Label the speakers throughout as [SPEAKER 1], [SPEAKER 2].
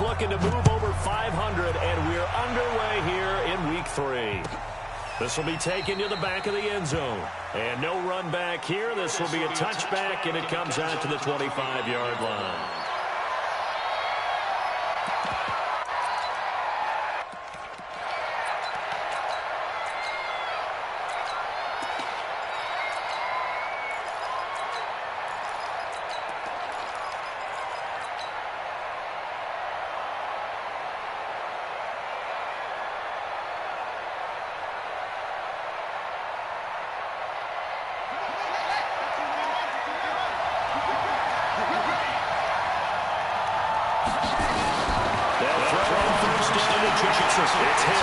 [SPEAKER 1] looking to move over 500, and we're underway here in Week 3. This will be taken to the back of the end zone. And no run back here. This will be a touchback, and it comes out to the 25-yard line.
[SPEAKER 2] It's Hill,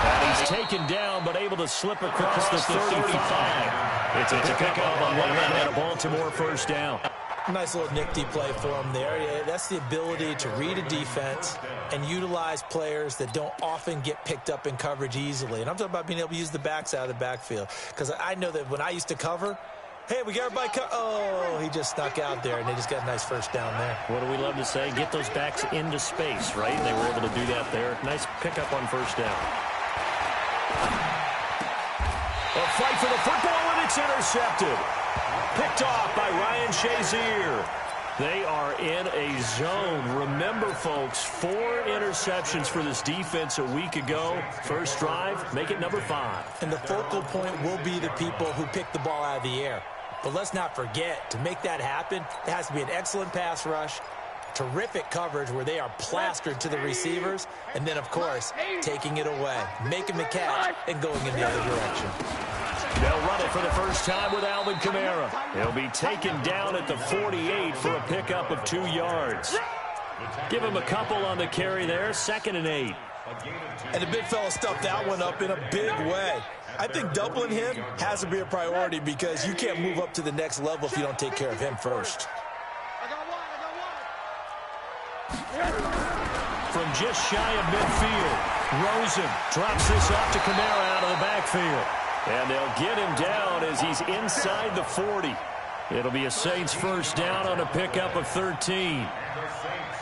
[SPEAKER 1] and he's taken down, but able to slip across the 35. It's a pickup on one run and a Baltimore first down.
[SPEAKER 3] Nice little nifty play for him there. Yeah, that's the ability to read a defense and utilize players that don't often get picked up in coverage easily. And I'm talking about being able to use the backs out of the backfield. Because I know that when I used to cover, hey, we got everybody oh, he just snuck out there, and they just got a nice first down there.
[SPEAKER 1] What do we love to say? Get those backs into space, right? They were able to do that there. Nice pickup on first down. A fight for the football, and it's intercepted. Picked off by Ryan Shazier. They are in a zone. Remember, folks, 4 interceptions for this defense a week ago. First drive, make it number 5.
[SPEAKER 3] And the focal point will be the people who pick the ball out of the air. But let's not forget, to make that happen, it has to be an excellent pass rush, terrific coverage where they are plastered to the receivers, and then, of course, taking it away, making the catch, and going in the other direction.
[SPEAKER 1] They'll run it for the first time with Alvin Kamara. He'll be taken down at the 48 for a pickup of 2 yards. Give him a couple on the carry there, 2nd and 8.
[SPEAKER 3] And the big fella stuffed that one up in a big way. I think doubling him has to be a priority because you can't move up to the next level if you don't take care of him first.
[SPEAKER 1] From just shy of midfield, Rosen drops this off to Kamara out of the backfield. And they'll get him down as he's inside the 40. It'll be a Saints first down on a pickup of 13.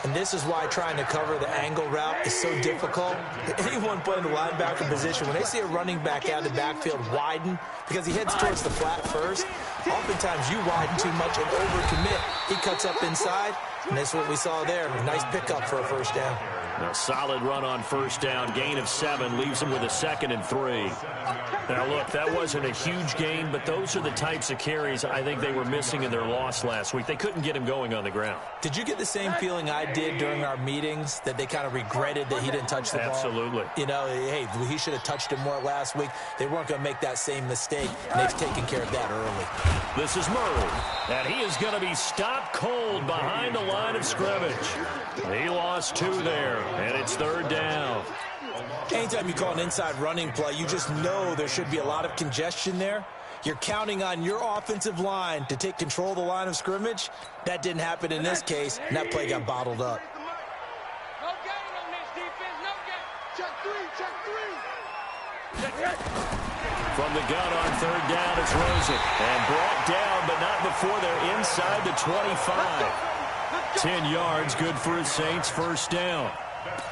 [SPEAKER 3] And this is why trying to cover the angle route is so difficult. Anyone playing the linebacker position, when they see a running back out of the backfield widen, because he heads towards the flat first, oftentimes you widen too much and overcommit. He cuts up inside, and that's what we saw there. Nice pickup for a first down.
[SPEAKER 1] A solid run on first down. Gain of 7 leaves him with a 2nd and 3. Now, look, that wasn't a huge gain, but those are the types of carries I think they were missing in their loss last week. They couldn't get him going on the ground.
[SPEAKER 3] Did you get the same feeling I did during our meetings, that they kind of regretted that he didn't touch the ball?
[SPEAKER 1] Absolutely.
[SPEAKER 3] You know, hey, he should have touched him more last week. They weren't going to make that same mistake, and they've taken care of that early.
[SPEAKER 1] This is Murray, and he is going to be stopped cold behind the line of scrimmage. He lost 2 there, and it's 3rd down.
[SPEAKER 3] Anytime you call an inside running play, you just know there should be a lot of congestion there. You're counting on your offensive line to take control of the line of scrimmage. That didn't happen in this case, and that play got bottled up.
[SPEAKER 4] No gain on this defense, no gain. Check 3.
[SPEAKER 1] From the gun on 3rd down, it's Rosen. And brought down, but not before they're inside the 25. 10 yards, good for a Saints first down.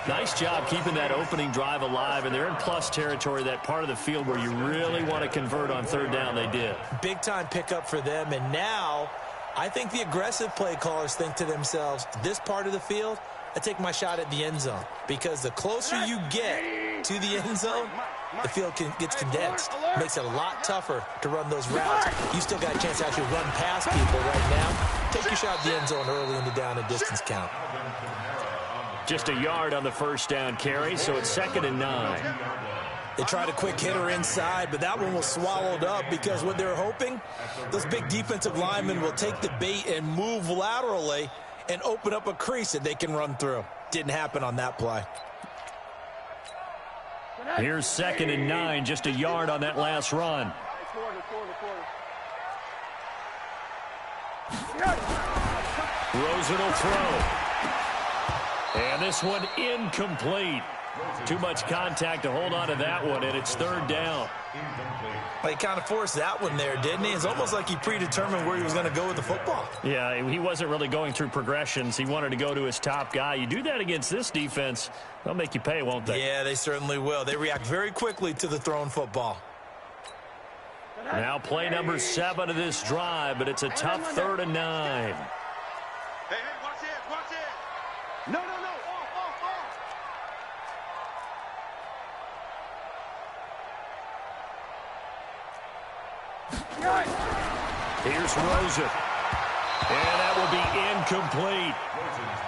[SPEAKER 1] Nice job keeping that opening drive alive, and they're in plus territory, that part of the field where you really want to convert on 3rd down. They did.
[SPEAKER 3] Big-time pickup for them, and now I think the aggressive play callers think to themselves, this part of the field, I take my shot at the end zone, because the closer you get to the end zone, the field gets condensed. Makes it a lot tougher to run those routes. You still got a chance to actually run past people right now. Take your shot at the end zone early in the down and distance count.
[SPEAKER 1] Just a yard on the first down carry, so it's 2nd and 9.
[SPEAKER 3] They tried a quick hitter inside, but that one was swallowed up because what they're hoping, those big defensive linemen will take the bait and move laterally and open up a crease that they can run through. Didn't happen on that play.
[SPEAKER 1] Here's 2nd and 9, just a yard on that last run. Rosen will throw. And this one incomplete. Too much contact to hold on to that one, and it's third down.
[SPEAKER 3] Well, he kind of forced that one there, didn't he? It's almost like he predetermined where he was going to go with the football.
[SPEAKER 1] Yeah, he wasn't really going through progressions. He wanted to go to his top guy. You do that against this defense, they'll make you pay, won't they?
[SPEAKER 3] Yeah, they certainly will. They react very quickly to the thrown football.
[SPEAKER 1] Now play number 7 of this drive, but it's a tough 3rd and 9.
[SPEAKER 4] Hey, watch it, watch it. No, off.
[SPEAKER 1] Here's Rosen. And that will be incomplete.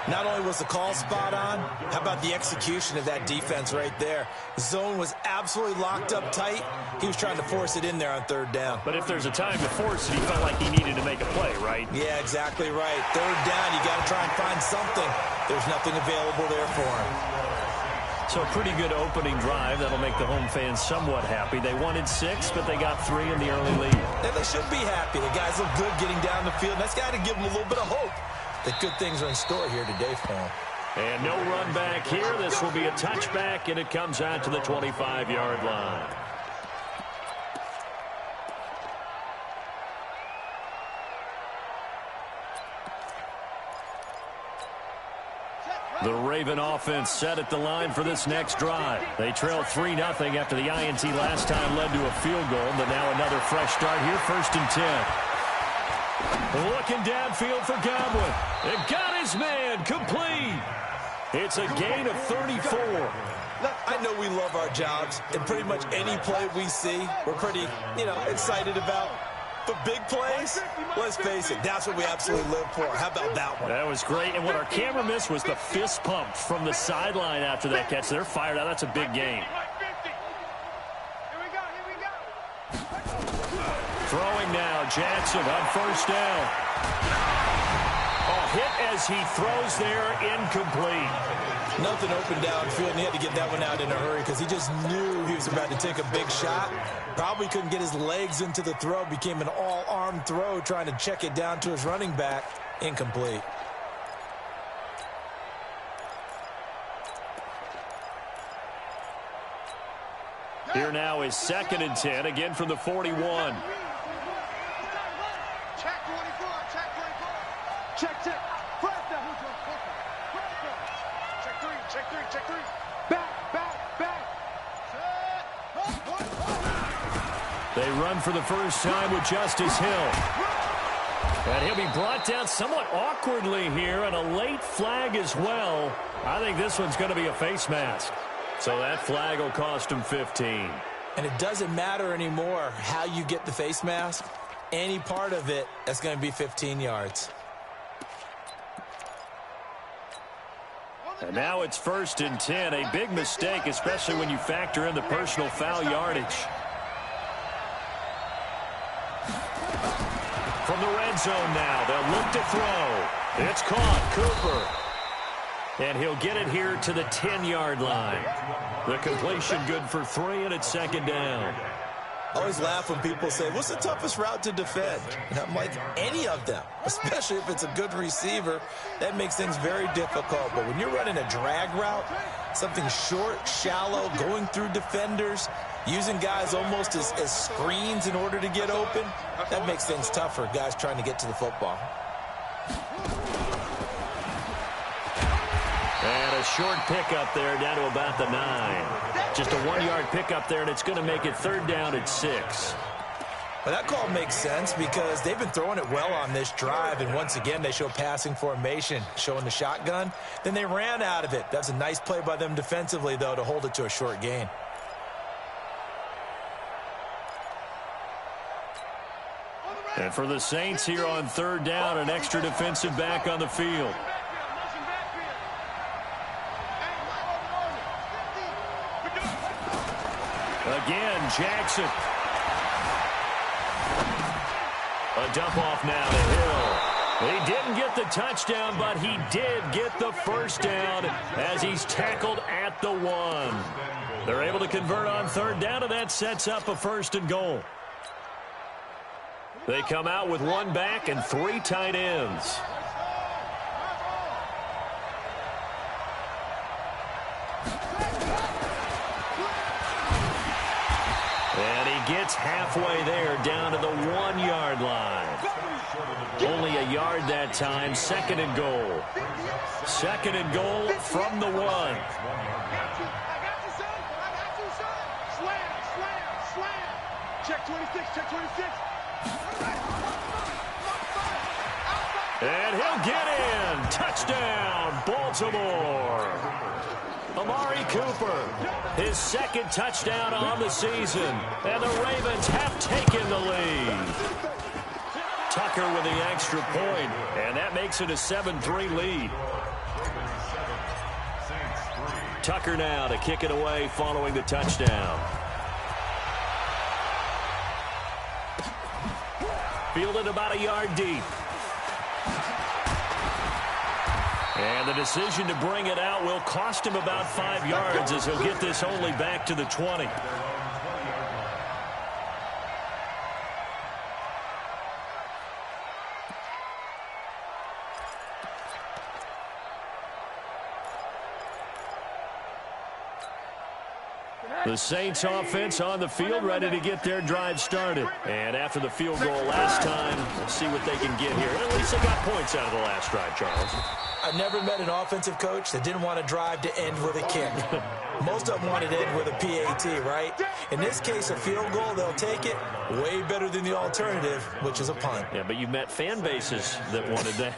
[SPEAKER 3] Not only was the call spot on, how about the execution of that defense right there? The zone was absolutely locked up tight. He was trying to force it in there on 3rd down.
[SPEAKER 1] But if there's a time to force it, he felt like he needed to make a play, right?
[SPEAKER 3] Yeah, exactly right. 3rd down, you got to try and find something. There's nothing available there for him.
[SPEAKER 1] So a pretty good opening drive. That'll make the home fans somewhat happy. They wanted 6, but they got 3 in the early lead.
[SPEAKER 3] And they should be happy. The guys look good getting down the field. That's got to give them a little bit of hope that good things are in store here today for them.
[SPEAKER 1] And no run back here. This will be a touchback, and it comes out to the 25-yard line. The Raven offense set at the line for this next drive. They trail 3-0 after the INT last time led to a field goal, but now another fresh start here, 1st and 10. Looking downfield for Godwin. It got his man complete. It's a gain of 34.
[SPEAKER 3] I know we love our jobs, and pretty much any play we see, we're pretty, excited about. But big plays, let's face it, that's what we absolutely live for. How about that one?
[SPEAKER 1] That was great. And what our camera missed was the fist pump from the sideline after that catch. They're fired out. That's a big gain.
[SPEAKER 4] Here we go.
[SPEAKER 1] Throwing now, Jackson on 1st down. Hit as he throws there, incomplete.
[SPEAKER 3] Nothing open downfield, and he had to get that one out in a hurry because he just knew he was about to take a big shot. Probably couldn't get his legs into the throw. Became an all-arm throw, trying to check it down to his running back. Incomplete.
[SPEAKER 1] Here now is 2nd and 10, again from the 41.
[SPEAKER 4] Check 24, check 24. Check. Check 3. Back.
[SPEAKER 1] They run for the first time with Justice Hill. And he'll be brought down somewhat awkwardly here, and a late flag as well. I think this one's going to be a face mask. So that flag will cost him 15.
[SPEAKER 3] And it doesn't matter anymore how you get the face mask. Any part of it, that's going to be 15 yards.
[SPEAKER 1] And now it's 1st and 10. A big mistake, especially when you factor in the personal foul yardage. From the red zone now, they'll look to throw. It's caught, Cooper. And he'll get it here to the 10-yard line. The completion good for 3, and it's 2nd down.
[SPEAKER 3] I always laugh when people say, what's the toughest route to defend? And I'm like, any of them, especially if it's a good receiver. That makes things very difficult. But when you're running a drag route, something short, shallow, going through defenders, using guys almost as screens in order to get open, that makes things tough for guys trying to get to the football.
[SPEAKER 1] And a short pickup there down to about the 9. Just a 1-yard pickup there, and it's going to make it 3rd down at 6.
[SPEAKER 3] Well, that call makes sense because they've been throwing it well on this drive, and once again, they show passing formation, showing the shotgun. Then they ran out of it. That's a nice play by them defensively, though, to hold it to a short gain.
[SPEAKER 1] And for the Saints here on 3rd down, an extra defensive back on the field. Again, Jackson. A dump off now to Hill. He didn't get the touchdown, but he did get the first down as he's tackled at the 1. They're able to convert on 3rd down, and that sets up a 1st and goal. They come out with 1 back and 3 tight ends. gets halfway there, down to the 1-yard line. Only a yard that time, 2nd and goal. 2nd and goal from the 1.
[SPEAKER 4] I got you, son. Slam, slam, slam. Check 26, check 26.
[SPEAKER 1] And he'll get in. Touchdown, Baltimore. Amari Cooper, his 2nd touchdown on the season. And the Ravens have taken the lead. Tucker with the extra point, and that makes it a 7-3 lead. Tucker now to kick it away following the touchdown. Fielded about a yard deep. And the decision to bring it out will cost him about 5 yards as he'll get this only back to the 20. The Saints offense on the field, ready to get their drive started. And after the field goal last time, we'll see what they can get here. At least they got points out of the last drive, Charles.
[SPEAKER 3] I've never met an offensive coach that didn't want to drive to end with a kick. Most of them wanted to end with a PAT, right? In this case, a field goal, they'll take it. Way better than the alternative, which is a punt.
[SPEAKER 1] Yeah, but you've met fan bases that wanted that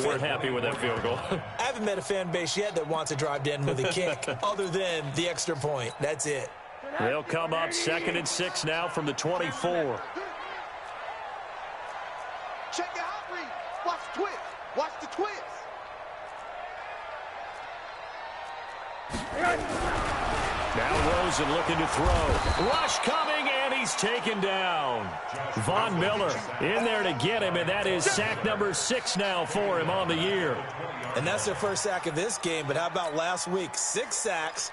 [SPEAKER 1] weren't happy with that field goal.
[SPEAKER 3] I haven't met a fan base yet that wants a drive to end with a kick, other than the extra point. That's it.
[SPEAKER 1] They'll come up 2nd and 6 now from the 24.
[SPEAKER 4] Check your hot read. Watch the twist. Watch the twist.
[SPEAKER 1] Now Rosen looking to throw. Rush coming, and he's taken down. Von Miller in there to get him, and that is sack number 6 now for him on the year.
[SPEAKER 3] And that's their first sack of this game, but how about last week? 6 sacks,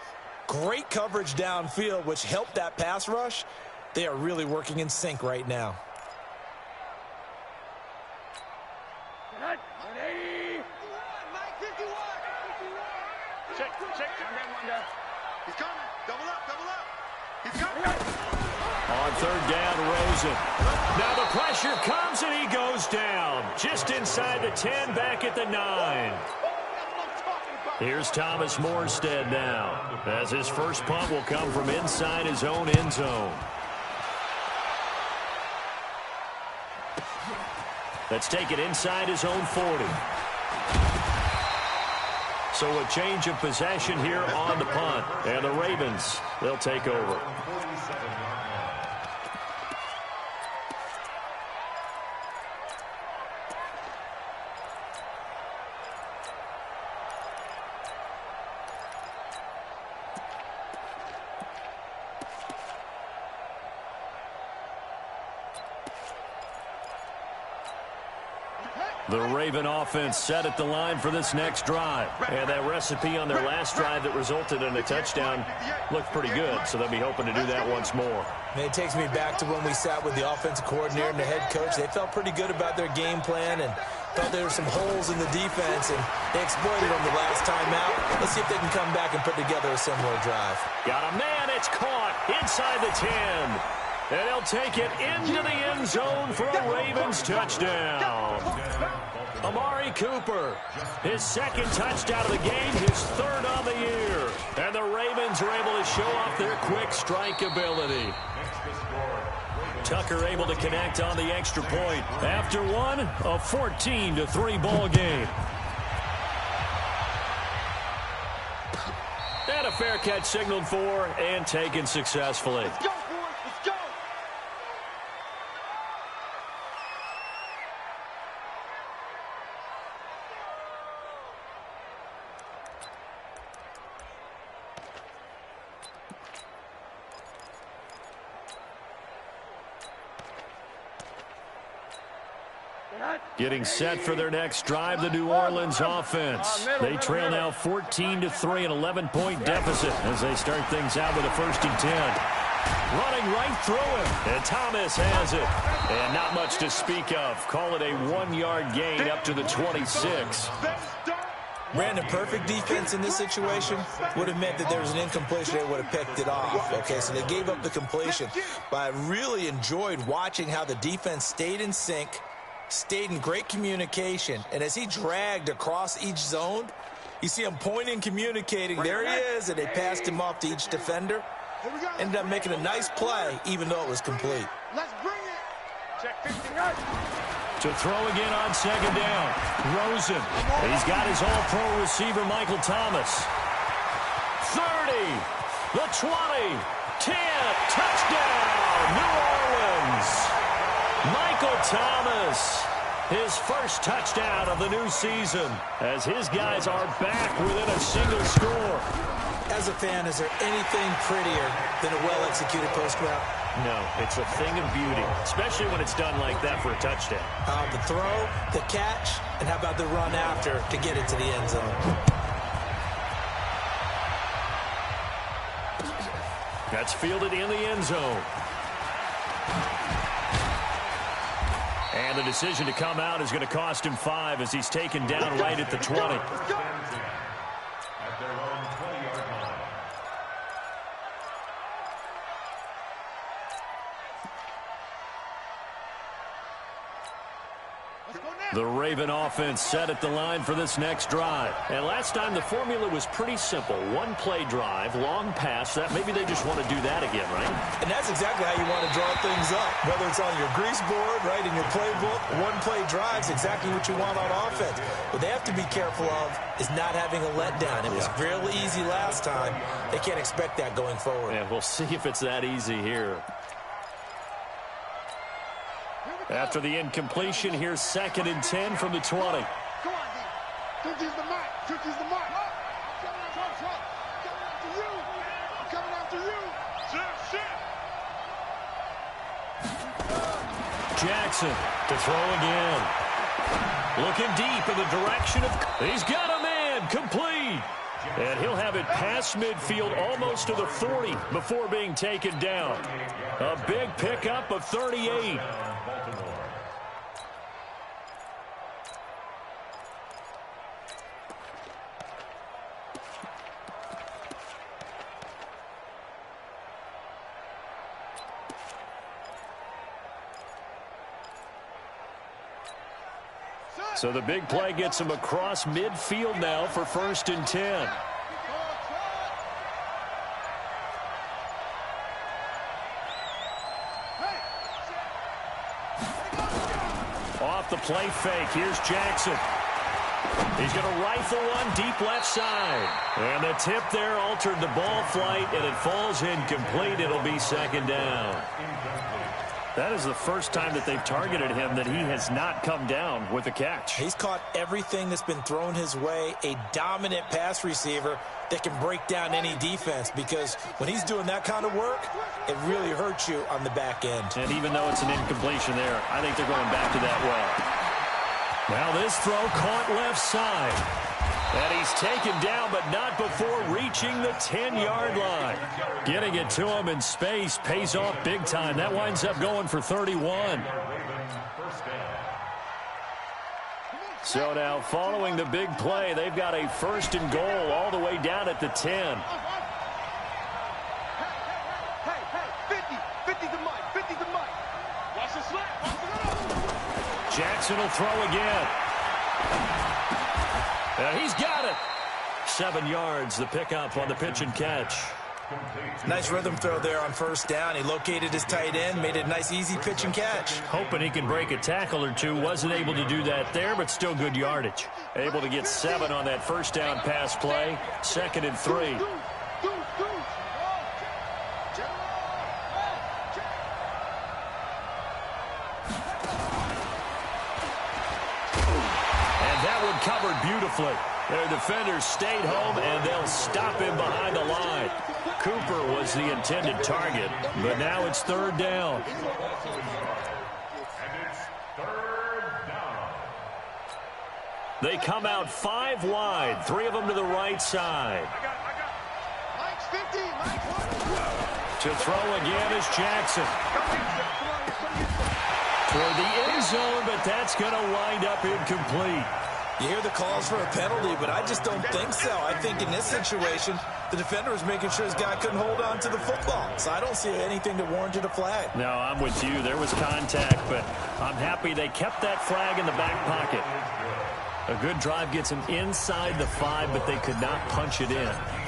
[SPEAKER 3] great coverage downfield, which helped that pass rush. They are really working in sync right now.
[SPEAKER 4] He's coming. Double up, double up. He's coming.
[SPEAKER 1] On 3rd down, Rosen. Now the pressure comes, and he goes down. Just inside the 10, back at the 9. Here's Thomas Morstead now, as his first punt will come from inside his own end zone. Let's take it inside his own 40. So a change of possession here on the punt. And the Ravens, they'll take over. The Raven offense set at the line for this next drive. And that recipe on their last drive that resulted in a touchdown looked pretty good, so they'll be hoping to do that once more.
[SPEAKER 3] And it takes me back to when we sat with the offensive coordinator and the head coach. They felt pretty good about their game plan and thought there were some holes in the defense, and they exploited them the last time out. Let's see if they can come back and put together a similar drive.
[SPEAKER 1] Got a man, it's caught inside the 10. And they'll take it into the end zone for a Ravens touchdown. Amari Cooper, his 2nd touchdown of the game, his 3rd on the year. And the Ravens are able to show off their quick strike ability. Tucker able to connect on the extra point. After one, a 14-3 ball game. And a fair catch signaled for and taken successfully.
[SPEAKER 4] Let's go, boys. Let's go.
[SPEAKER 1] Getting set for their next drive, the New Orleans offense. They trail now 14-3, an 11-point deficit as they start things out with a 1st and 10. Running right through him, and Thomas has it. And not much to speak of. Call it a 1-yard gain up to the 26.
[SPEAKER 3] Brandon, perfect defense in this situation would have meant that there was an incompletion. They would have picked it off. Okay, so they gave up the completion. But I really enjoyed watching how the defense stayed in sync, stayed in great communication. And as he dragged across each zone, you see him pointing, communicating. There he is, and they passed him off to each defender. Ended up making a nice play, even though it was complete.
[SPEAKER 4] Let's bring it. Check 50 yards.
[SPEAKER 1] To throw again on second down. Rosen. He's got his all-pro receiver, Michael Thomas. 30. The 20. 10. Touchdown, New Orleans. Michael Thomas. His first touchdown of the new season as his guys are back within a single score.
[SPEAKER 3] As a fan, is there anything prettier than a well-executed post route?
[SPEAKER 1] No, it's a thing of beauty, especially when it's done like that for a touchdown.
[SPEAKER 3] The throw, the catch, and how about the run after to get it to the end zone?
[SPEAKER 1] That's fielded in the end zone. And the decision to come out is going to cost him 5 as he's taken down right at the 20. The Raven offense set at the line for this next drive. And last time the formula was pretty simple. One-play drive, long pass. That maybe they just want to do that again, right?
[SPEAKER 3] And that's exactly how you want to draw things up. Whether it's on your grease board, right, in your playbook, one-play drives, exactly what you want on offense. What they have to be careful of is not having a letdown. It was real easy last time. They can't expect that going forward.
[SPEAKER 1] And we'll see if it's that easy here. After the incompletion, here's 2nd and 10 from the 20.
[SPEAKER 4] Come on, D. Don't use the mark. Don't use the mark. I'm coming after you.
[SPEAKER 1] Jackson to throw again. Looking deep in the direction of... He's got a man. Complete. And he'll have it past midfield almost to the 40 before being taken down. A big pickup of 38. So the big play gets him across midfield now for 1st and 10. Off the play fake. Here's Jackson. He's going to rifle one deep left side. And the tip there altered the ball flight, and it falls incomplete. It'll be 2nd down. That is the first time that they've targeted him that he has not come down with a catch.
[SPEAKER 3] He's caught everything that's been thrown his way, a dominant pass receiver that can break down any defense, because when he's doing that kind of work, it really hurts you on the back end.
[SPEAKER 1] And even though it's an incompletion there, I think they're going back to that well. Now this throw caught left side. And he's taken down, but not before reaching the 10-yard line. Getting it to him in space pays off big time. That winds up going for 31. So now, following the big play, they've got a 1st and goal all the way down at the 10.
[SPEAKER 4] Hey, 50 the mic, 50 the mic. Watch the slap.
[SPEAKER 1] Jackson will throw again. And he's got it. 7 yards, the pickup on the pitch and catch.
[SPEAKER 3] Nice rhythm throw there on 1st down. He located his tight end, made it a nice, easy pitch and catch.
[SPEAKER 1] Hoping he can break a tackle or two. Wasn't able to do that there, but still good yardage. Able to get 7 on that 1st down pass play. 2nd and 3. And that one covered beautifully. Their defenders stayed home, and they'll stop him behind the line. Cooper was the intended target, but now it's 3rd down. They come out 5 wide, 3 of them to the right side. To throw again is Jackson. Toward the end zone, but that's going to wind up incomplete.
[SPEAKER 3] You hear the calls for a penalty, but I just don't think so. I think in this situation, the defender was making sure his guy couldn't hold on to the football. So I don't see anything that warranted a flag.
[SPEAKER 1] No, I'm with you. There was contact, but I'm happy they kept that flag in the back pocket. A good drive gets them inside the 5, but they could not punch it in.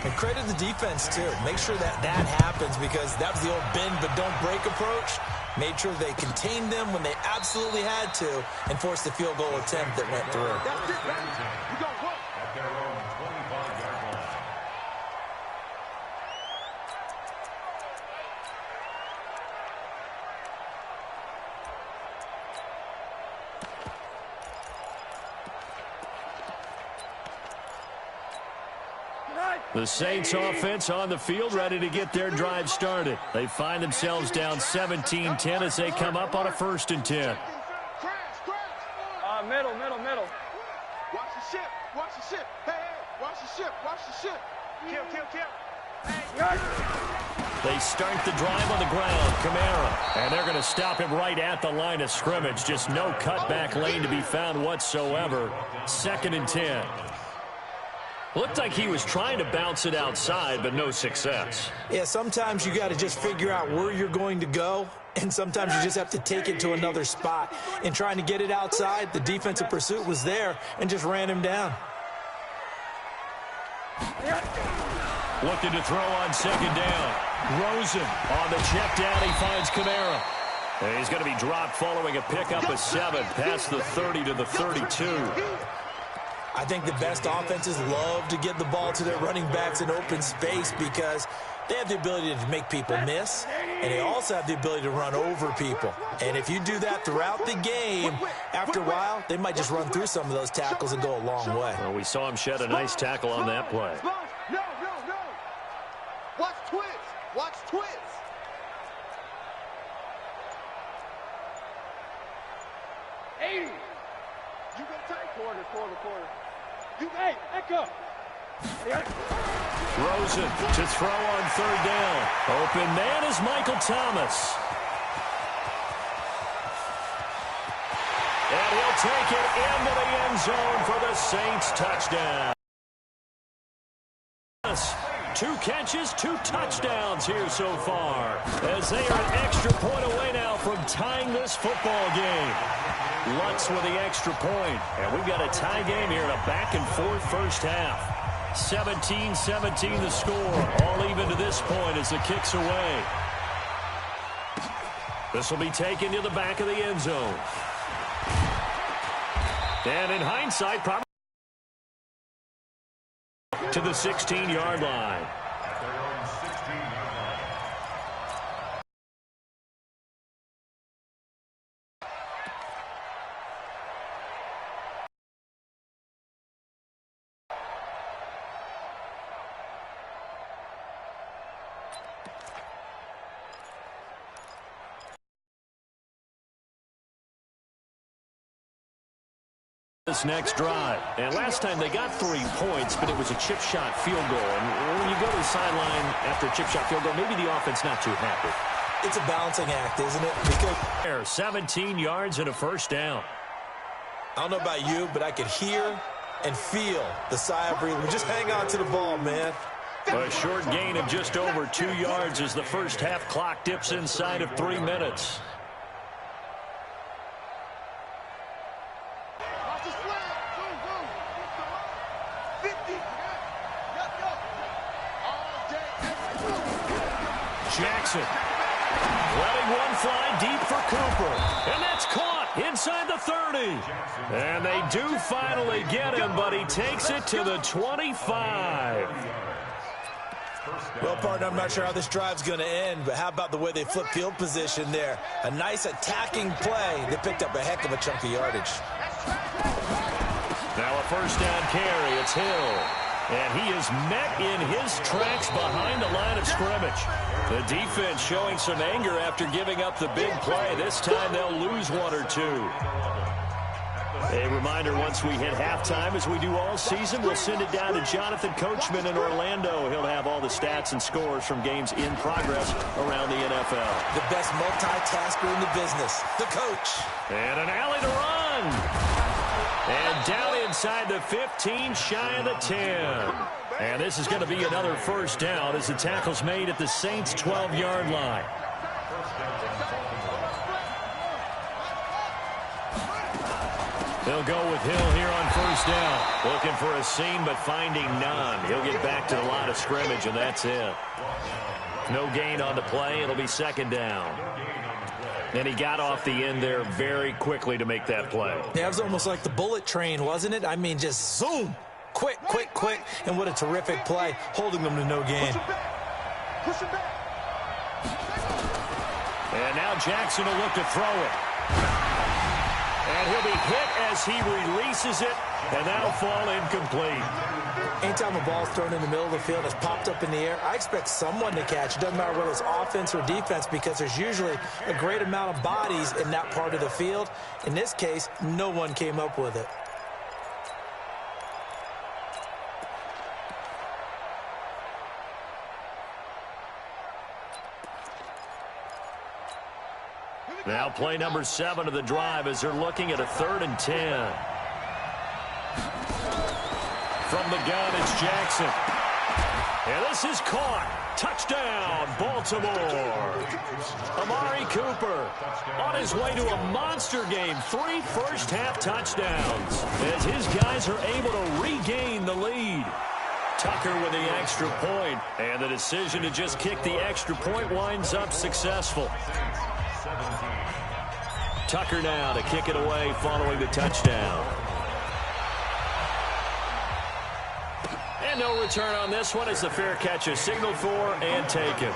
[SPEAKER 3] And credit the defense, too. Make sure that happens, because that was the old bend but don't break approach. Made sure they contained them when they absolutely had to and forced the field goal attempt that went through.
[SPEAKER 4] That's it, baby. We go, go.
[SPEAKER 1] The Saints offense on the field, ready to get their drive started. They find themselves down 17-10 as they come up on a 1st and 10.
[SPEAKER 4] Middle. Watch the ship. Watch the ship. Hey, watch the ship. Watch the ship. Kill.
[SPEAKER 1] They start the drive on the ground. Kamara. And they're going to stop him right at the line of scrimmage. Just no cutback lane to be found whatsoever. 2nd and 10. Looked like he was trying to bounce it outside, but no success.
[SPEAKER 3] Yeah, sometimes you got to just figure out where you're going to go, and sometimes you just have to take it to another spot. In trying to get it outside, the defensive pursuit was there and just ran him down.
[SPEAKER 1] Looking to throw on 2nd down. Rosen on the check down. He finds Kamara. And he's going to be dropped following a pickup of 7 past the 30 to the 32.
[SPEAKER 3] I think the best offenses love to get the ball to their running backs in open space because they have the ability to make people miss, and they also have the ability to run over people. And if you do that throughout the game, after a while, they might just run through some of those tackles and go a long way.
[SPEAKER 1] Well, we saw him shed a nice tackle on that play.
[SPEAKER 4] No. Watch twins. You got tight. Corner. Hey, echo.
[SPEAKER 1] Rosen to throw on 3rd down. Open man is Michael Thomas. And he'll take it into the end zone for the Saints touchdown. 2 catches, 2 touchdowns here so far, as they are an extra point away now from tying this football game. Lutz with the extra point, and we've got a tie game here in a back-and-forth first half. 17-17 the score, all even to this point as the kick's away. This will be taken to the back of the end zone. And in hindsight, probably to the 16-yard line. This next drive. And last time they got 3 points, but it was a chip shot field goal. And when you go to the sideline after a chip shot field goal, maybe the offense not too happy.
[SPEAKER 3] It's a balancing act, isn't it? Because
[SPEAKER 1] 17 yards and a 1st down.
[SPEAKER 3] I don't know about you, but I could hear and feel the sigh of relief. Just hang on to the ball, man.
[SPEAKER 1] A short gain of just over 2 yards as the first half clock dips inside of 3 minutes. Jackson letting one fly deep for Cooper, and that's caught inside the 30. And they do finally get him, but he takes it to the 25.
[SPEAKER 3] Well, partner, I'm not sure how this drive's going to end, but how about the way they flip field position there? A nice attacking play. They picked up a heck of a chunk of yardage.
[SPEAKER 1] Now a 1st down carry. It's Hill. And he is met in his tracks behind the line of scrimmage. The defense showing some anger after giving up the big play. This time they'll lose 1 or 2. A reminder, once we hit halftime, as we do all season, we'll send it down to Jonathan Coachman in Orlando. He'll have all the stats and scores from games in progress around the NFL.
[SPEAKER 3] The best multitasker in the business, the coach.
[SPEAKER 1] And an alley to run. And down inside the 15, shy of the 10. And this is going to be another first down as the tackle's made at the Saints' 12-yard line. They'll go with Hill here on first down. Looking for a seam, but finding none. He'll get back to the line of scrimmage, and that's it. No gain on the play. It'll be second down. And he got off the end there very quickly to make that play.
[SPEAKER 3] Yeah, it was almost like the bullet train, wasn't it? I mean, just zoom. Quick, quick, quick. And what a terrific play, holding them to no gain.
[SPEAKER 4] Push him back.
[SPEAKER 1] And now Jackson will look to throw it. And he'll be hit as he releases it, and that'll fall incomplete.
[SPEAKER 3] Anytime a ball's thrown in the middle of the field, it's popped up in the air, I expect someone to catch. It doesn't matter whether it's offense or defense, because there's usually a great amount of bodies in that part of the field. In this case, no one came up with it.
[SPEAKER 1] Now play number 7 of the drive as they're looking at a 3rd and 10. From the gun, it's Jackson. And this is caught. Touchdown, Baltimore. Amari Cooper on his way to a monster game. 3 first-half touchdowns as his guys are able to regain the lead. Tucker with the extra point, and the decision to just kick the extra point winds up successful. Tucker now to kick it away following the touchdown. And no return on this one as the fair catch is signaled for and taken.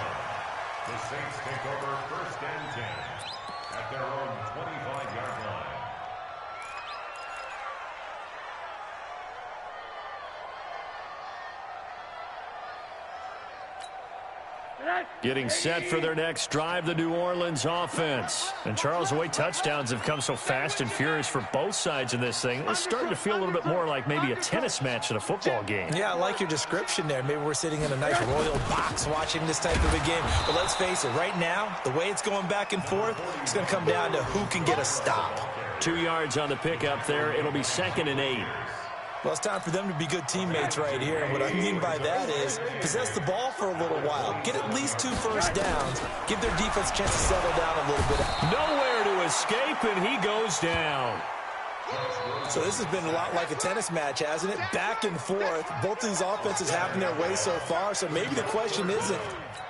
[SPEAKER 2] The Saints take over 1st and 10 at their own 25-yard line.
[SPEAKER 1] Getting set for their next drive, the New Orleans offense. And Charles, the way touchdowns have come so fast and furious for both sides in this thing, it's starting to feel a little bit more like maybe a tennis match in a football game.
[SPEAKER 3] Yeah, I like your description there. Maybe we're sitting in a nice royal box watching this type of a game. But let's face it, right now, the way it's going back and forth, it's going to come down to who can get a stop.
[SPEAKER 1] 2 yards on the pickup there. It'll be 2nd and 8.
[SPEAKER 3] Well, it's time for them to be good teammates right here. And what I mean by that is possess the ball for a little while. Get at least 2 first downs. Give their defense a chance to settle down a little bit.
[SPEAKER 1] Nowhere to escape, and he goes down.
[SPEAKER 3] So this has been a lot like a tennis match, hasn't it? Back and forth. Both of these offenses having their way so far. So maybe the question isn't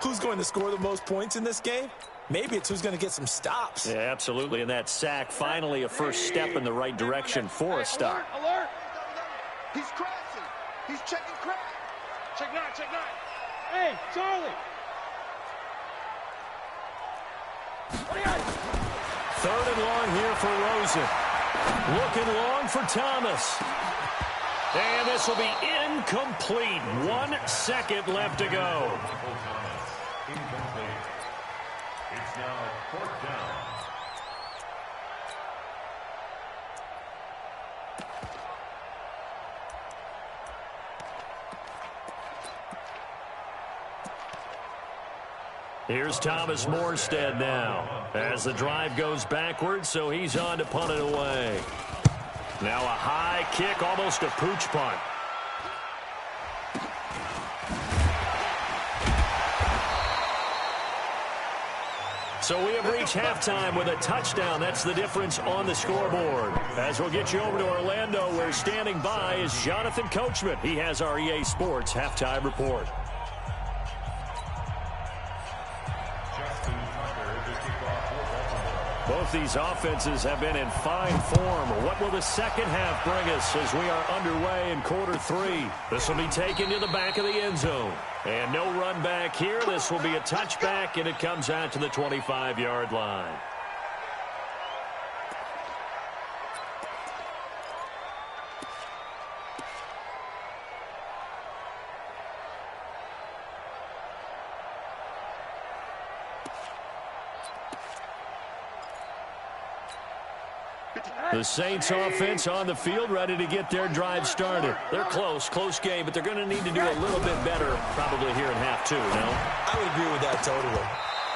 [SPEAKER 3] who's going to score the most points in this game. Maybe it's who's going to get some stops.
[SPEAKER 1] Yeah, absolutely. And that sack, finally a first step in the right direction for a stop.
[SPEAKER 4] Alert! He's crashing. He's checking crack. Check 9, check 9. Hey, Charlie.
[SPEAKER 1] 3rd and long here for Rosen. Looking long for Thomas. And this will be incomplete. 1 second left to go.
[SPEAKER 2] Incomplete. It's now 4th down.
[SPEAKER 1] Here's Thomas Morstead now as the drive goes backwards, so he's on to punt it away. Now a high kick, almost a pooch punt. So we have reached halftime with a touchdown. That's the difference on the scoreboard. As we'll get you over to Orlando, where standing by is Jonathan Coachman. He has our EA Sports halftime report. Both these offenses have been in fine form. What will the second half bring us as we are underway in quarter 3? This will be taken to the back of the end zone. And no run back here. This will be a touchback, and it comes out to the 25-yard line. The Saints offense on the field, ready to get their drive started. They're close game, but they're going to need to do a little bit better probably here in half 2, no?
[SPEAKER 3] I would agree with that totally.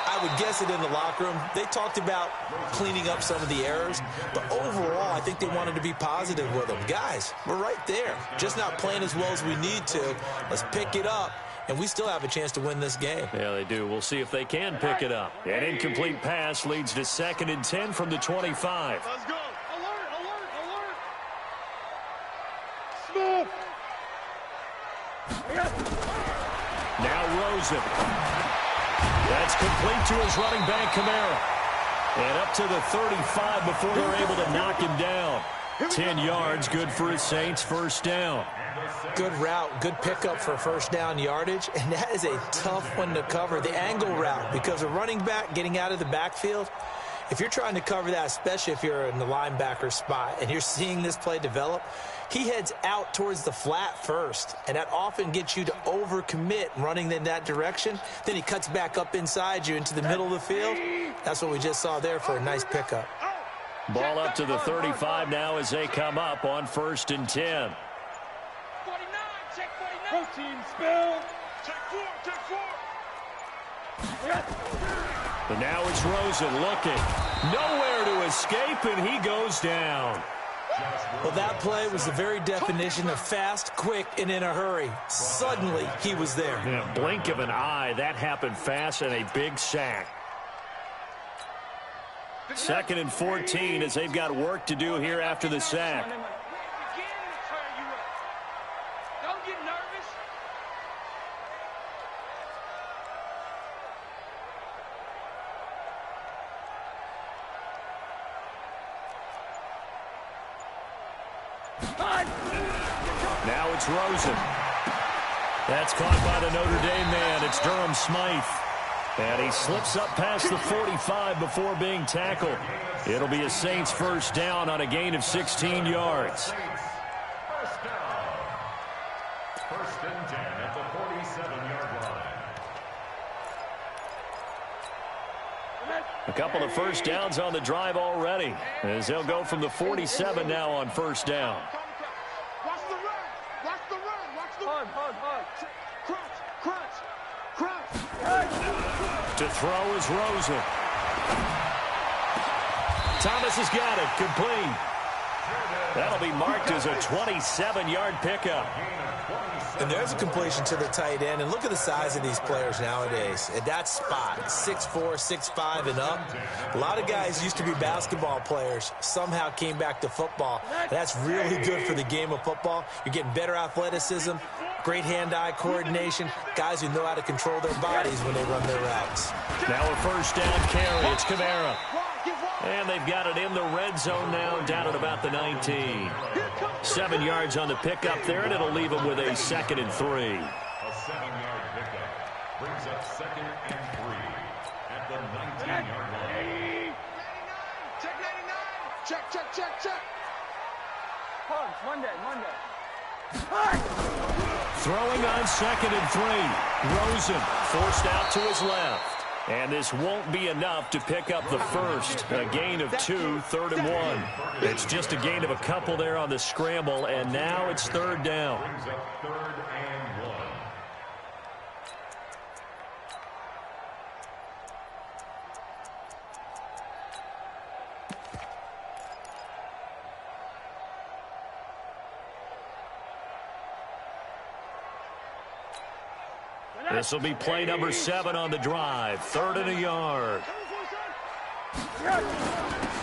[SPEAKER 3] I I would guess it in the locker room. They talked about cleaning up some of the errors, but overall, I think they wanted to be positive with them. Guys, we're right there. Just not playing as well as we need to. Let's pick it up, and we still have a chance to win this game.
[SPEAKER 1] Yeah, they do. We'll see if they can pick it up. An incomplete pass leads to 2nd and 10 from the 25.
[SPEAKER 4] Let's go. Alert, alert, alert. Smooth.
[SPEAKER 1] Now Rosen. That's complete to his running back, Kamara. And up to the 35 before they're able to knock him down. 10 yards, good for his Saints, first down.
[SPEAKER 3] Good route, good pickup for first down yardage, and that is a tough one to cover, the angle route, because a running back getting out of the backfield, if you're trying to cover that, especially if you're in the linebacker spot and you're seeing this play develop, he heads out towards the flat first, and that often gets you to overcommit running in that direction. Then he cuts back up inside you into the middle of the field. That's what we just saw there for a nice pickup.
[SPEAKER 1] Ball up to the 35 now as they come up on 1st and 10.
[SPEAKER 4] 49, check 49. Protein spill. Check 4, check 4.
[SPEAKER 1] But now it's Rosen looking. Nowhere to escape, and he goes down.
[SPEAKER 3] Well, that play was the very definition of fast, quick, and in a hurry. Suddenly, he was there.
[SPEAKER 1] In a blink of an eye, that happened fast, and a big sack. 2nd and 14 as they've got work to do here after the sack.
[SPEAKER 4] Don't get nervous.
[SPEAKER 1] Now it's Rosen. That's caught by the Notre Dame man. It's Durham Smythe. And he slips up past the 45 before being tackled. It'll be a Saints first down on a gain of 16 yards.
[SPEAKER 2] First down. 1st and 10 at the 47-yard line.
[SPEAKER 1] A couple of first downs on the drive already, as they'll go from the 47 now on first down.
[SPEAKER 4] Watch the run. Watch the run. Watch the run. Hard. Crunch, crunch, crunch.
[SPEAKER 1] To throw is Rosen. Thomas has got it. Complete. That'll be marked as a 27-yard pickup.
[SPEAKER 3] And there's a completion to the tight end. And look at the size of these players nowadays. At that spot, 6'4", 6'5", and up. A lot of guys used to be basketball players, somehow came back to football. That's really good for the game of football. You're getting better athleticism, great hand-eye coordination, guys who know how to control their bodies when they run their routes.
[SPEAKER 1] Now a first down carry. It's Kamara. And they've got it in the red zone now, down at about the 19. 7 yards on the pickup there, and it'll leave them with a 2nd and 3.
[SPEAKER 2] A 7-yard pickup brings up 2nd and 3 at the 19-yard line.
[SPEAKER 4] Check 99. Check.
[SPEAKER 5] Punch, Monday.
[SPEAKER 1] Throwing on 2nd and 3. Rosen forced out to his left. And this won't be enough to pick up the first. A gain of 2, 3rd and 1. It's just a gain of a couple there on the scramble, and now it's 3rd down.
[SPEAKER 2] Brings up 3rd and 1.
[SPEAKER 1] This will be play number 7 on the drive. 3rd and a yard.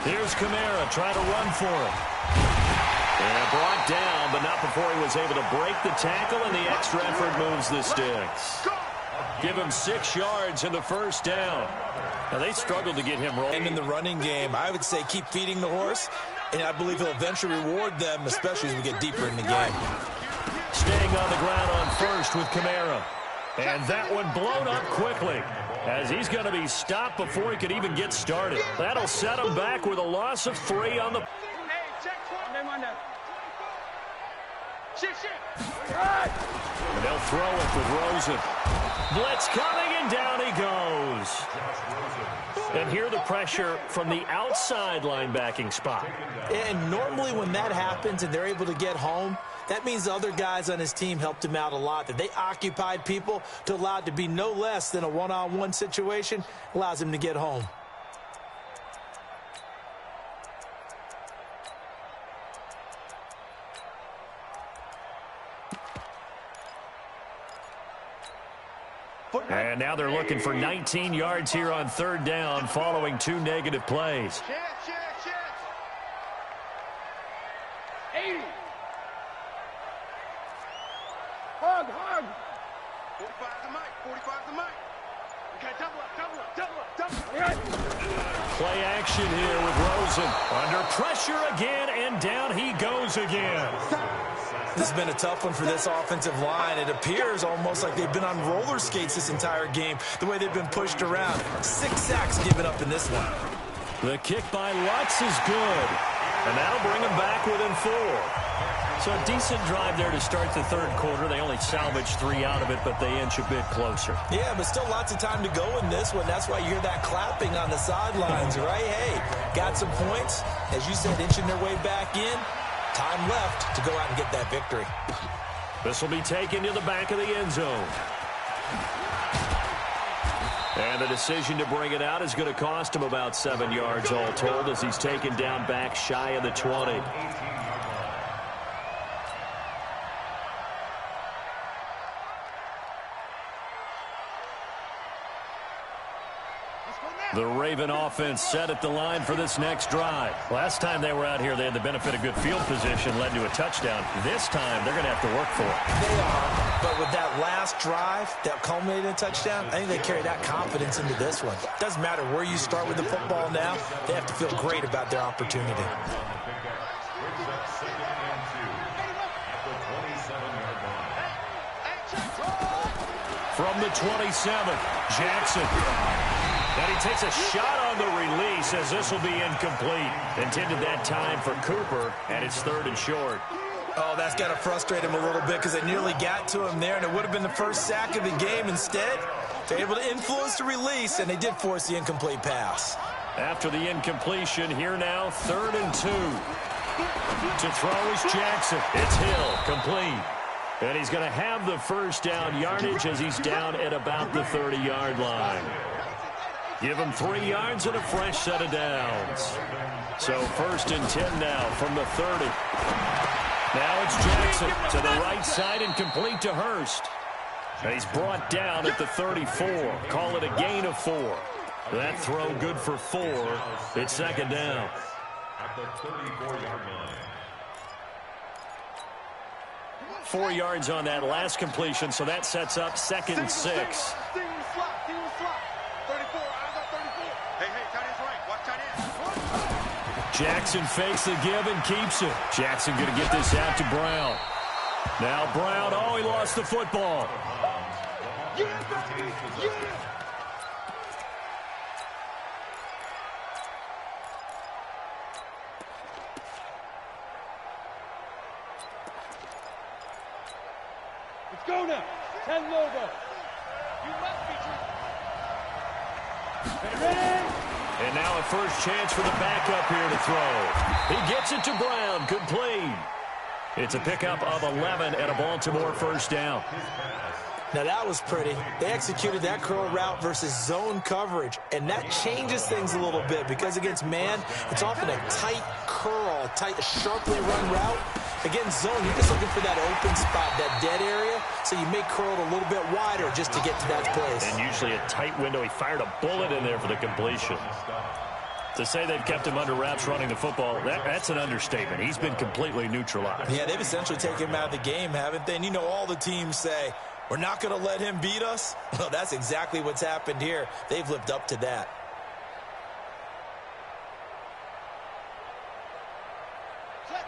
[SPEAKER 1] Here's Kamara trying to run for him. And brought down, but not before he was able to break the tackle, and the extra effort moves the sticks. Give him 6 yards in the first down. Now, they struggled to get him rolling.
[SPEAKER 3] And in the running game, I would say keep feeding the horse, and I believe he'll eventually reward them, especially as we get deeper in the game.
[SPEAKER 1] Staying on the ground on first with Kamara. And that one blown up quickly, as he's going to be stopped before he could even get started. That'll set him back with a loss of 3 on the...
[SPEAKER 5] Monday.
[SPEAKER 1] And they'll throw it with Rosen. Blitz coming, and down he goes. And here the pressure from the outside linebacking spot.
[SPEAKER 3] And normally when that happens and they're able to get home, That means the other guys on his team helped him out a lot, that they occupied people to allow it to be no less than a one-on-one situation, allows him to get home.
[SPEAKER 1] And now they're looking for 19 yards here on third down following 2 negative plays.
[SPEAKER 4] Chance. 80. Hug. 45 the mic. Okay, double up.
[SPEAKER 1] Play action here with Rosen. Under pressure again, and down he goes again.
[SPEAKER 3] This has been a tough one for this offensive line. It appears almost like they've been on roller skates this entire game, the way they've been pushed around. 6 sacks given up in this one.
[SPEAKER 1] The kick by Lutz is good, and that'll bring them back within 4. So a decent drive there to start the third quarter. They only salvaged 3 out of it, but they inch a bit closer.
[SPEAKER 3] Yeah, but still lots of time to go in this one. That's why you hear that clapping on the sidelines, right? Hey, got some points. As you said, inching their way back in. Time left to go out and get that victory.
[SPEAKER 1] This will be taken to the back of the end zone. And the decision to bring it out is going to cost him about 7 yards all told as he's taken down back shy of the 20. The Raven offense set at the line for this next drive. Last time they were out here, they had the benefit of good field position, led to a touchdown. This time, they're going to have to work for it.
[SPEAKER 3] They are, but with that last drive that culminated in a touchdown, I think they carry that confidence into this one. Doesn't matter where you start with the football now, they have to feel great about their opportunity.
[SPEAKER 1] From the 27, Jackson. And he takes a shot on the release as this will be incomplete. Intended that time for Cooper, and it's 3rd and short.
[SPEAKER 3] Oh, that's got to frustrate him a little bit because they nearly got to him there, and it would have been the first sack of the game. Instead, they're able to influence the release, and they did force the incomplete pass.
[SPEAKER 1] After the incompletion, here now, 3rd and 2. To throw is Jackson. It's Hill, complete. And he's going to have the first down yardage as he's down at about the 30-yard line. Give him 3 yards and a fresh set of downs. So 1st and 10 now from the 30. Now it's Jackson to the right side and complete to Hurst. And he's brought down at the 34. Call it a gain of 4. That throw good for 4. It's 2nd down.
[SPEAKER 2] At the 34-yard line.
[SPEAKER 1] 4 yards on that last completion, so that sets up 2nd and 6. Jackson fakes the give and keeps it. Jackson going to get this out to Brown. Now Brown, oh, he lost the football.
[SPEAKER 4] Let's go now. 10 logo. You must be true. Ready?
[SPEAKER 1] And now a first chance for the backup here to throw. He gets it to Brown, complete. It's a pickup of 11 and a Baltimore first down.
[SPEAKER 3] Now that was pretty. They executed that curl route versus zone coverage, and that changes things a little bit because against man, it's often a tight curl, tight, sharply run route. Against zone, you're just looking for that open spot, that dead area, so you may curl it a little bit wider just to get to that place.
[SPEAKER 1] And usually a tight window. He fired a bullet in there for the completion. To say they've kept him under wraps running the football, that's an understatement. He's been completely neutralized.
[SPEAKER 3] Yeah, they've essentially taken him out of the game, haven't they? And you know all the teams say, we're not going to let him beat us. Well, that's exactly what's happened here. They've lived up to that.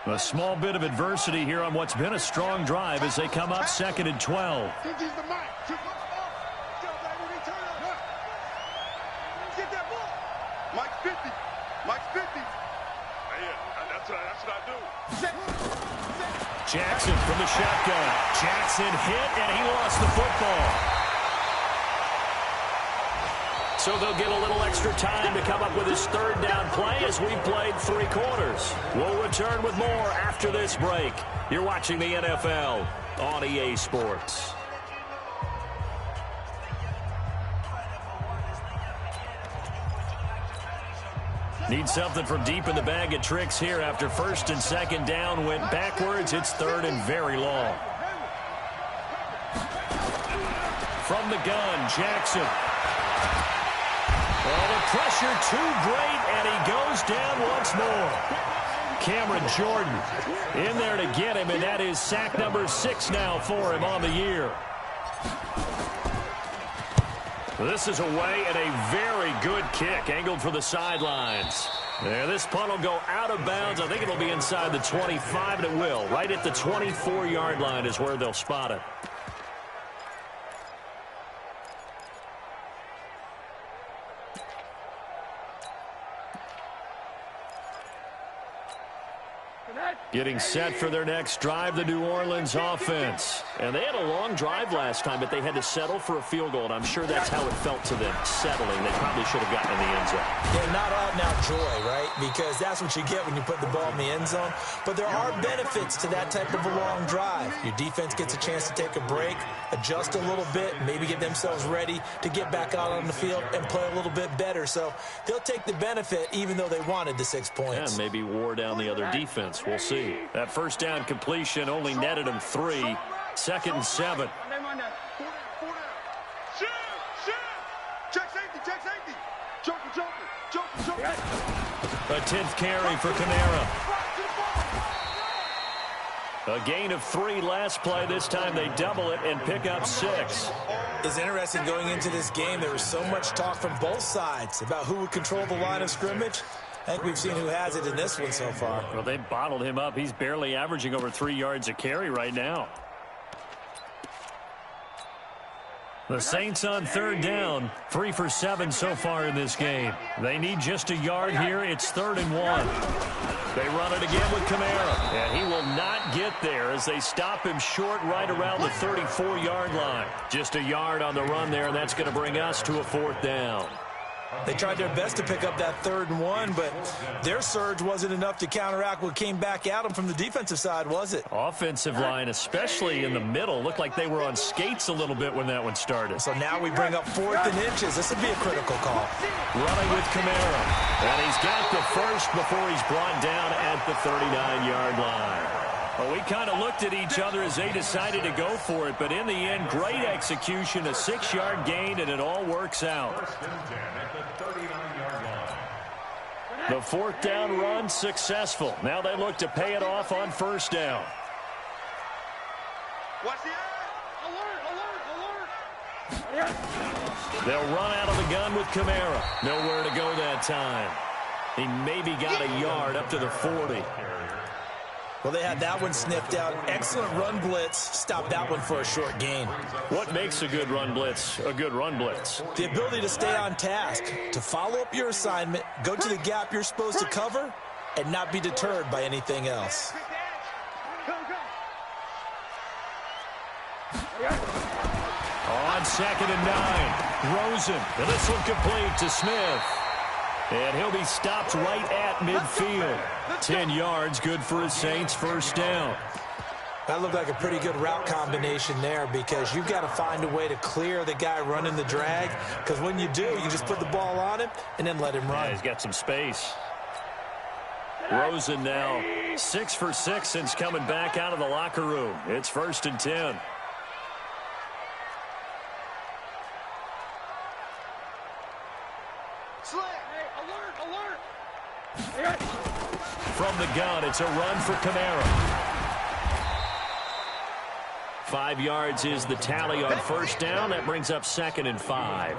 [SPEAKER 1] A small bit of adversity here on what's been a strong drive as they come up 2nd and 12.
[SPEAKER 4] Mike's 50. Mike's 50. That's what I do.
[SPEAKER 1] Jackson from the shotgun. Jackson hit, and he lost the football. So they'll get a little extra time to come up with his third down play as we played 3 quarters. We'll return with more after this break. You're watching the NFL on EA Sports. Need something from deep in the bag of tricks here after first and second down went backwards. It's third and very long. From the gun, Jackson. Oh, the pressure too great, and he goes down once more. Cameron Jordan in there to get him, and that is sack number 6 now for him on the year. This is away and a very good kick, angled for the sidelines. And this punt will go out of bounds. I think it'll be inside the 25, and it will. Right at the 24-yard line is where they'll spot it. Getting set for their next drive, the New Orleans offense. And they had a long drive last time, but they had to settle for a field goal, and I'm sure that's how it felt to them, settling. They probably should have gotten in the end zone.
[SPEAKER 3] Yeah, not out and out joy, right? Because that's what you get when you put the ball in the end zone. But there are benefits to that type of a long drive. Your defense gets a chance to take a break, adjust a little bit, maybe get themselves ready to get back out on the field and play a little bit better. So they'll take the benefit even though they wanted the 6 points.
[SPEAKER 1] Yeah, maybe wore down the other defense. We'll see. That first down completion only netted them 3. 2nd and 7.
[SPEAKER 4] Check safety. Joker.
[SPEAKER 1] A 10th carry for Kamara. A gain of 3 last play. This time they double it and pick up 6.
[SPEAKER 3] It's interesting going into this game. There was so much talk from both sides about who would control the line of scrimmage. I think we've seen who has it in this one so far.
[SPEAKER 1] Well, they bottled him up. He's barely averaging over 3 yards a carry right now. The Saints on 3rd down, 3 for 7 so far in this game. They need just a yard here. It's 3rd and 1. They run it again with Kamara, and he will not get there as they stop him short right around the 34-yard line. Just a yard on the run there, and that's going to bring us to a 4th down.
[SPEAKER 3] They tried their best to pick up that 3rd and 1, but their surge wasn't enough to counteract what came back at them from the defensive side, was it?
[SPEAKER 1] Offensive line, especially in the middle, looked like they were on skates a little bit when that one started.
[SPEAKER 3] So now we bring up 4th and inches. This would be a critical call.
[SPEAKER 1] Running with Kamara, and he's got the first before he's brought down at the 39-yard line. Well, we kind of looked at each other as they decided to go for it, but in the end, great execution, a 6-yard gain, and it all works out. The 4th down run successful. Now they look to pay it off on 1st down.
[SPEAKER 4] Watch the alert!
[SPEAKER 1] They'll run out of the gun with Kamara. Nowhere to go that time. He maybe got a yard up to the 40.
[SPEAKER 3] Well, they had that one sniffed out. Excellent run blitz. Stopped that one for a short gain.
[SPEAKER 1] What makes a good run blitz a good run blitz?
[SPEAKER 3] The ability to stay on task, to follow up your assignment, go to the gap you're supposed to cover, and not be deterred by anything else.
[SPEAKER 1] On 2nd and 9, Rosen. And this one complete to Smith. And he'll be stopped right at midfield. 10 yards, good for his Saints, 1st down.
[SPEAKER 3] That looked like a pretty good route combination there because you've got to find a way to clear the guy running the drag. Because when you do, you just put the ball on him and then let him run.
[SPEAKER 1] Yeah, he's got some space. Rosen now 6 for 6 since coming back out of the locker room. It's 1st and 10. From the gun, it's a run for Kamara. 5 yards is the tally on 1st down. That brings up 2nd and 5.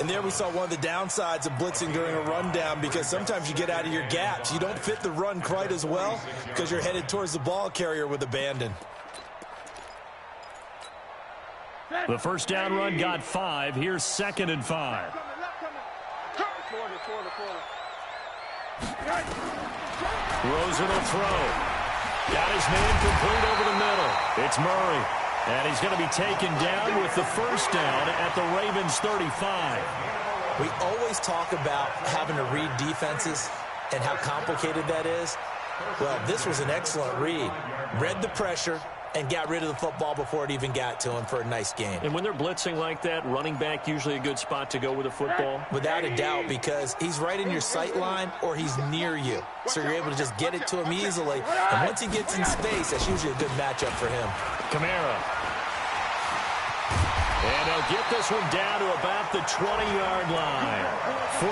[SPEAKER 3] And there we saw one of the downsides of blitzing during a rundown because sometimes you get out of your gaps. You don't fit the run quite as well because you're headed towards the ball carrier with abandon.
[SPEAKER 1] The 1st down run got 5. Here's 2nd and 5. Rosen will throw. Got his man complete over the middle. It's Murray. And he's going to be taken down with the first down at the Ravens 35.
[SPEAKER 3] We always talk about having to read defenses and how complicated that is. Well, this was an excellent read. Read the pressure and got rid of the football before it even got to him for a nice gain.
[SPEAKER 1] And when they're blitzing like that, running back usually a good spot to go with the football?
[SPEAKER 3] Without a doubt, because he's right in your sight line or he's near you. So you're able to just get it to him easily. And once he gets in space, that's usually a good matchup for him.
[SPEAKER 1] Kamara. And he'll get this one down to about the 20-yard line.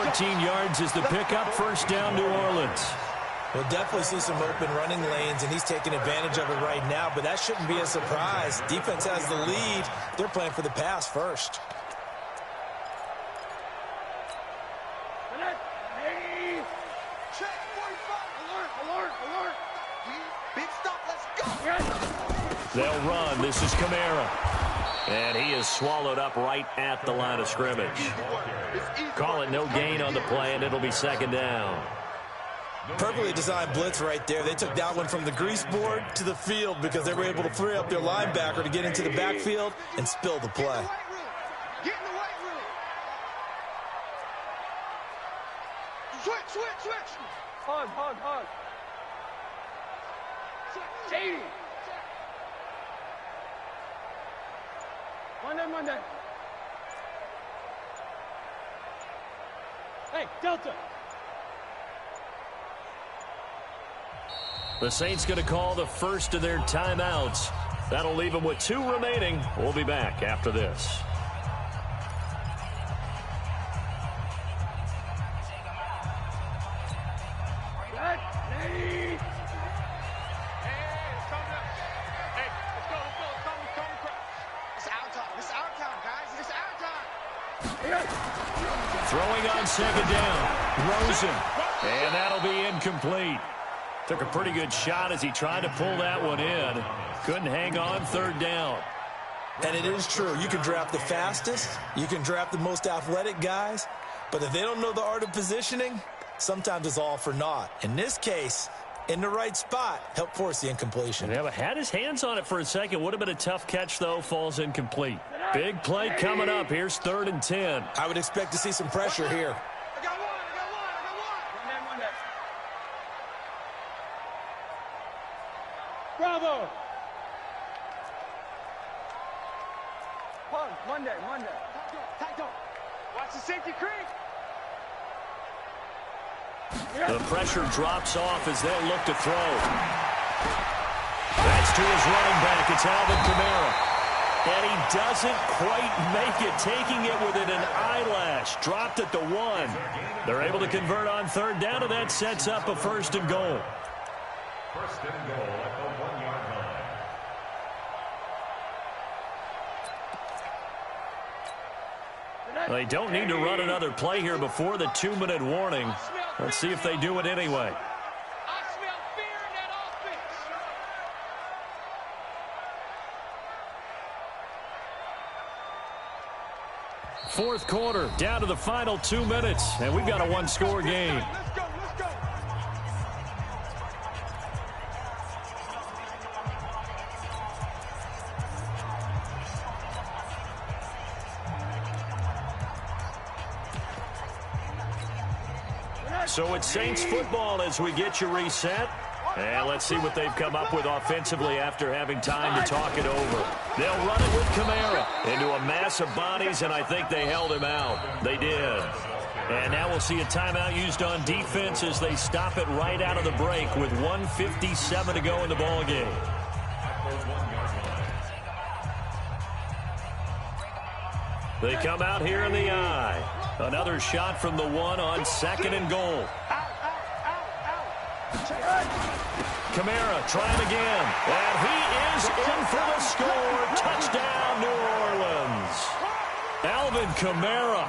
[SPEAKER 1] 14 yards is the pickup. First down, New Orleans.
[SPEAKER 3] We'll definitely see some open running lanes, and he's taking advantage of it right now, but that shouldn't be a surprise. Defense has the lead. They're playing for the pass first.
[SPEAKER 4] Check 45. Alert. Big stop. Let's go.
[SPEAKER 1] They'll run. This is Kamara. And he is swallowed up right at the line of scrimmage. Call it no gain on the play, and it'll be second down.
[SPEAKER 3] Perfectly designed blitz right there. They took that one from the grease board to the field because they were able to free up their linebacker to get into the backfield and spill the play.
[SPEAKER 4] Get in the white room. Switch.
[SPEAKER 5] Hug. 80. Monday. Hey, Delta.
[SPEAKER 1] The Saints going to call the first of their timeouts. That'll leave them with 2 remaining. We'll be back after this. Throwing on second down. Rosen. And that'll be incomplete. Took a pretty good shot as he tried to pull that one in. Couldn't hang on third down.
[SPEAKER 3] And it is true. You can draft the fastest. You can draft the most athletic guys. But if they don't know the art of positioning, sometimes it's all for naught. In this case, in the right spot, help force the incompletion.
[SPEAKER 1] Yeah, but had his hands on it for a second. Would have been a tough catch, though. Falls incomplete. Big play coming up. Here's 3rd and 10.
[SPEAKER 3] I would expect to see some pressure here.
[SPEAKER 4] I got one.
[SPEAKER 5] Bravo. Hug, Monday.
[SPEAKER 4] Tight toe. Watch the safety creek.
[SPEAKER 1] The pressure drops off as they look to throw. That's to his running back. It's Alvin Kamara. And he doesn't quite make it, taking it within an eyelash. Dropped at the 1. They're able to convert on third down, and that sets up a 1st and goal.
[SPEAKER 2] First and goal at the 1-yard line.
[SPEAKER 1] They don't need to run another play here before the 2-minute warning. Let's see if they do it anyway.
[SPEAKER 4] I smell fear in that offense.
[SPEAKER 1] Fourth quarter, down to the final 2 minutes, and we've got a 1-score game.
[SPEAKER 4] Let's go.
[SPEAKER 1] So it's Saints football as we get you reset. And let's see what they've come up with offensively after having time to talk it over. They'll run it with Kamara into a mass of bodies, and I think they held him out. They did. And now we'll see a timeout used on defense as they stop it right out of the break with 1:57 to go in the ballgame. They come out here in the eye. Another shot from the 1 on 2nd and goal. Kamara trying again. And he is in for the score. Touchdown, New Orleans. Alvin Kamara,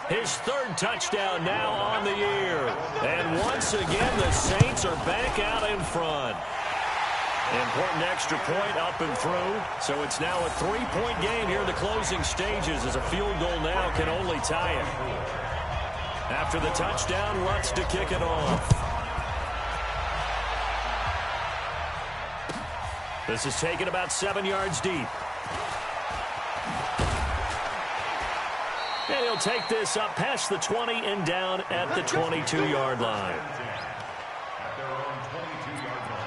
[SPEAKER 1] his 3rd touchdown now on the year. And once again, the Saints are back out in front. Important extra point up and through. So it's now a 3-point game here in the closing stages as a field goal now can only tie it. After the touchdown, Lutz to kick it off. This is taken about 7 yards deep. And he'll take this up past the 20 and down at the 22-yard line.
[SPEAKER 2] At their own 22-yard line.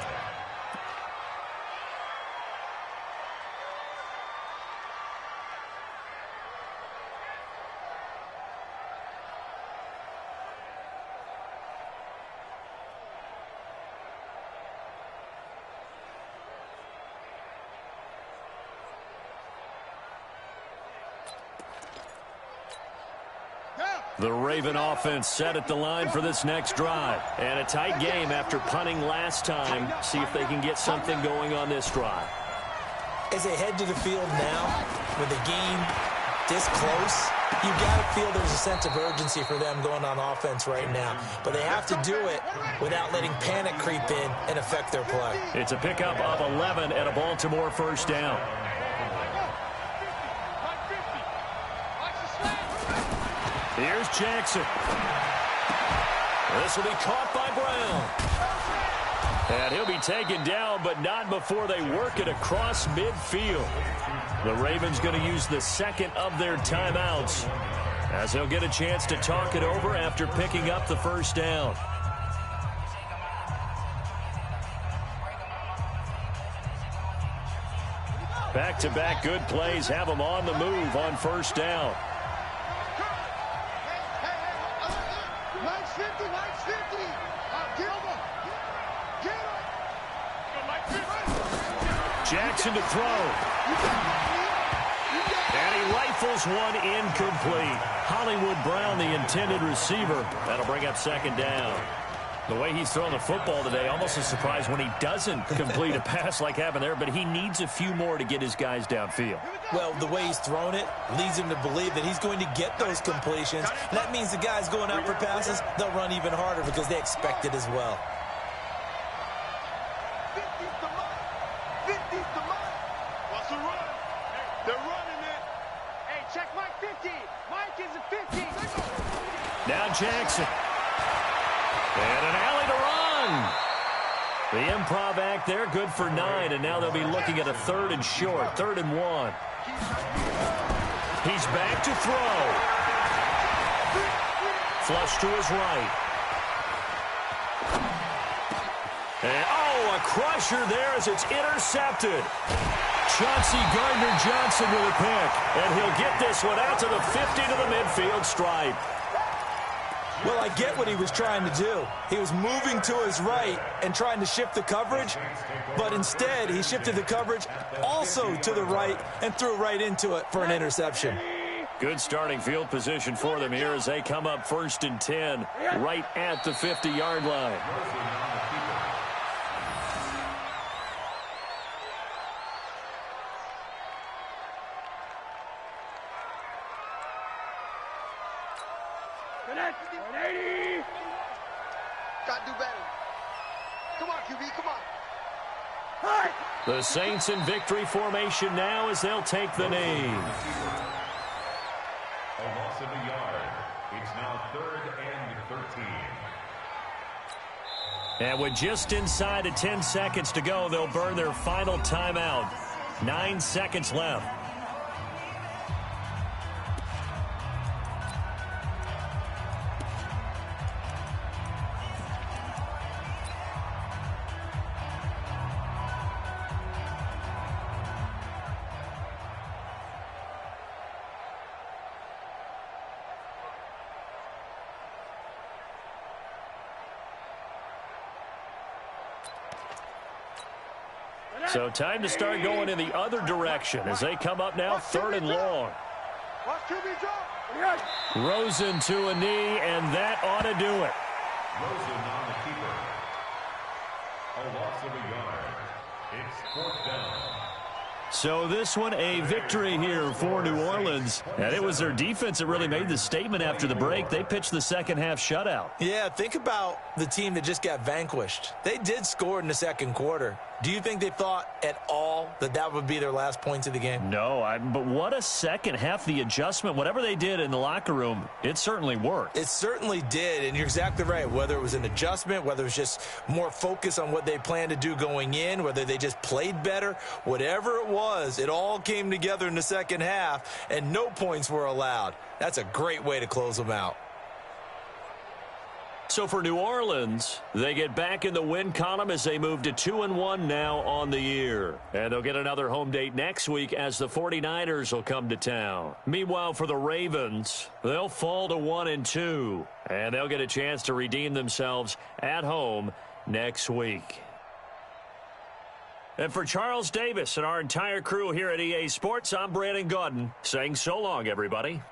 [SPEAKER 1] The Raven offense set at the line for this next drive. And a tight game after punting last time. See if they can get something going on this drive.
[SPEAKER 3] As they head to the field now, with the game this close, you got to feel there's a sense of urgency for them going on offense right now. But they have to do it without letting panic creep in and affect their play.
[SPEAKER 1] It's a pickup of 11 and a Baltimore first down. Here's Jackson. This will be caught by Brown. And he'll be taken down, but not before they work it across midfield. The Ravens going to use the second of their timeouts, as he'll get a chance to talk it over after picking up the first down. Back-to-back good plays have them on the move on first down. Jackson to throw. And he rifles one incomplete. Hollywood Brown, the intended receiver. That'll bring up second down. The way he's throwing the football today, almost a surprise when he doesn't complete a pass like happened there, but he needs a few more to get his guys downfield.
[SPEAKER 3] Well, the way he's thrown it leads him to believe that he's going to get those completions. And that means the guys going out for passes, they'll run even harder because they expect it as well.
[SPEAKER 1] Now Jackson. And an alley to run. The improv act there, good for 9, and now they'll be looking at a 3rd and short, 3rd and 1. He's back to throw. Flush to his right. And, a crusher there as it's intercepted. Chauncey Gardner-Johnson with a pick, and he'll get this one out to the 50 to the midfield stripe.
[SPEAKER 3] Well, I get what he was trying to do. He was moving to his right and trying to shift the coverage, but instead he shifted the coverage also to the right and threw right into it for an interception.
[SPEAKER 1] Good starting field position for them here as they come up 1st and 10 right at the 50-yard line.
[SPEAKER 4] Got to do better. Come on, QB, come on.
[SPEAKER 1] The Saints in victory formation now as they'll take the knee.
[SPEAKER 2] A loss of a yard. It's now 3rd and 13.
[SPEAKER 1] And with just inside of 10 seconds to go, they'll burn their final timeout. 9 seconds left. So time to start going in the other direction as they come up now 3rd and long. Rosen to a knee, and that ought to do it.
[SPEAKER 2] Rosen on the keeper. A loss of a yard. It's 4th down.
[SPEAKER 1] So this one a victory here for New Orleans. And it was their defense that really made the statement after the break. They pitched the second half shutout.
[SPEAKER 3] Yeah, think about the team that just got vanquished. They did score in the second quarter. Do you think they thought at all that that would be their last points of the game?
[SPEAKER 1] No, but what a second half. The adjustment, whatever they did in the locker room, it certainly worked.
[SPEAKER 3] It certainly did, and you're exactly right. Whether it was an adjustment, whether it was just more focus on what they planned to do going in, whether they just played better, whatever it was. It all came together in the second half, and no points were allowed. That's a great way to close them out.
[SPEAKER 1] So for New Orleans, they get back in the win column as they move to 2-1 now on the year. And they'll get another home date next week as the 49ers will come to town. Meanwhile, for the Ravens, they'll fall to 1-2. And they'll get a chance to redeem themselves at home next week. And for Charles Davis and our entire crew here at EA Sports, I'm Brandon Gaudin saying so long, everybody.